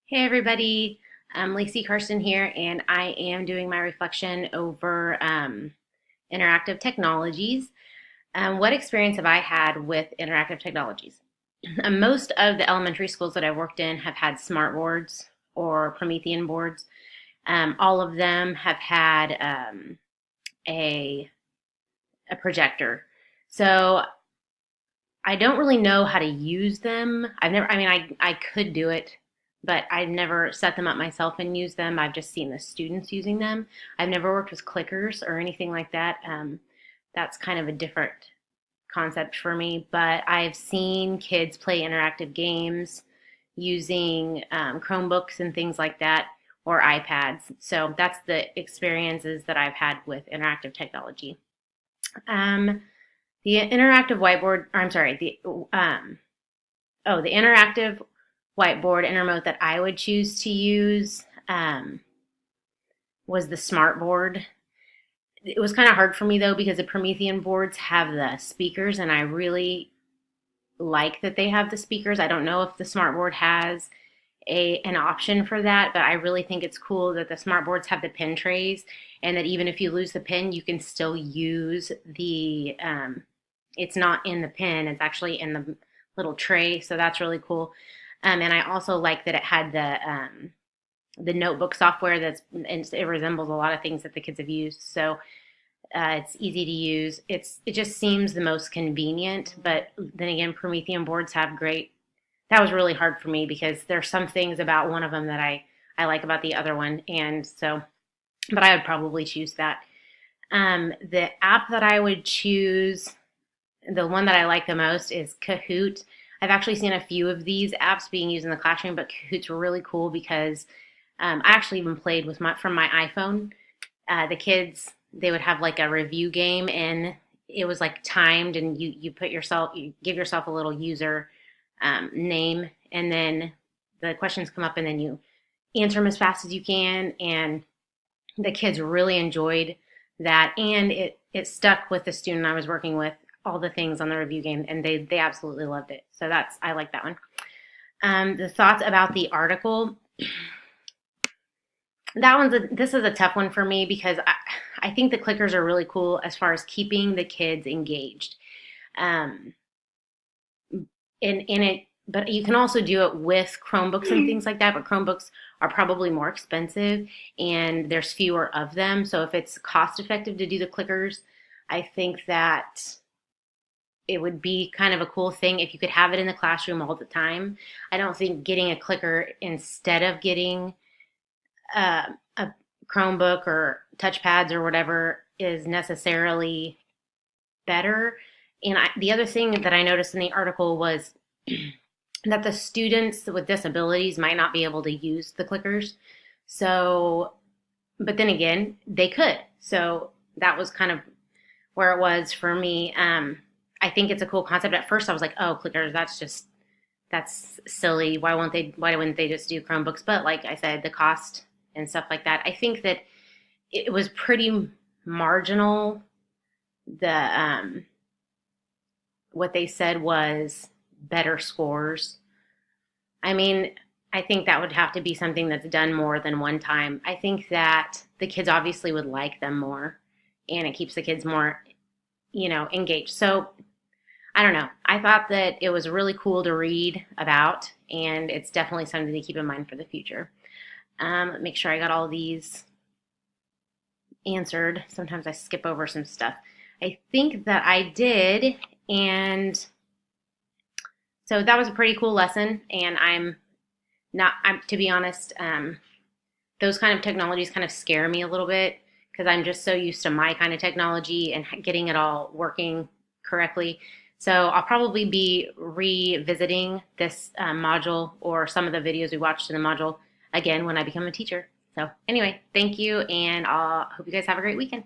Hey everybody, I'm Lacey Carson here, and I am doing my reflection over interactive technologies. What experience have I had with interactive technologies? Most of the elementary schools that I've worked in have had smart boards or Promethean boards. All of them have had a, a projector. So I don't really know how to use them. I could do it, but I've never set them up myself and used them. I've just seen the students using them. I've never worked with clickers or anything like that. That's kind of a different concept for me, but I've seen kids play interactive games using Chromebooks and things like that or iPads. So that's the experiences that I've had with interactive technology. Um, the interactive whiteboard, or I'm sorry, the interactive whiteboard and remote that I would choose to use was the smart board. It was kind of hard for me though because the Promethean boards have the speakers, and I really like that they have the speakers. I don't know if the smart board has an option for that, but I really think it's cool that the smart boards have the pin trays, and that even if you lose the pin, you can still use the. It's not in the pin; it's actually in the little tray, so that's really cool. And I also like that it had the notebook software and it resembles a lot of things that the kids have used. So it's easy to use. It just seems the most convenient. But then again, Promethean boards have great. That was really hard for me because there's some things about one of them that I like about the other one, and so. But I would probably choose that. The app that I would choose, the one that I like the most, is Kahoot. I've actually seen a few of these apps being used in the classroom, but Kahoot's really cool because I actually even played with from my iPhone. The kids, they would have like a review game, and it was like timed, and you give yourself a little user name, and then the questions come up, and then you answer them as fast as you can. And the kids really enjoyed that, and it stuck with the student I was working with, all the things on the review game, and they absolutely loved it. So I like that one. The thoughts about the article. This is a tough one for me because I think the clickers are really cool as far as keeping the kids engaged. Um, in it, but you can also do it with Chromebooks and things like that. But Chromebooks are probably more expensive, and there's fewer of them. So if it's cost effective to do the clickers, I think that it would be kind of a cool thing if you could have it in the classroom all the time. I don't think getting a clicker instead of getting a Chromebook or touchpads or whatever is necessarily better. And the other thing that I noticed in the article was that the students with disabilities might not be able to use the clickers. So, but then again, they could. So that was kind of where it was for me. I think it's a cool concept. At first, I was like, "Oh, clickers, that's silly. Why wouldn't they just do Chromebooks?" But like I said, the cost and stuff like that. I think that it was pretty marginal. The What they said was better scores. I mean, I think that would have to be something that's done more than one time. I think that the kids obviously would like them more, and it keeps the kids more, engaged. So I don't know. I thought that it was really cool to read about, and it's definitely something to keep in mind for the future. Make sure I got all these answered. Sometimes I skip over some stuff. I think that I did, and so that was a pretty cool lesson. And I'm to be honest, those kind of technologies kind of scare me a little bit because I'm just so used to my kind of technology and getting it all working correctly. So I'll probably be revisiting this module or some of the videos we watched in the module again when I become a teacher. So anyway, thank you, and I hope you guys have a great weekend.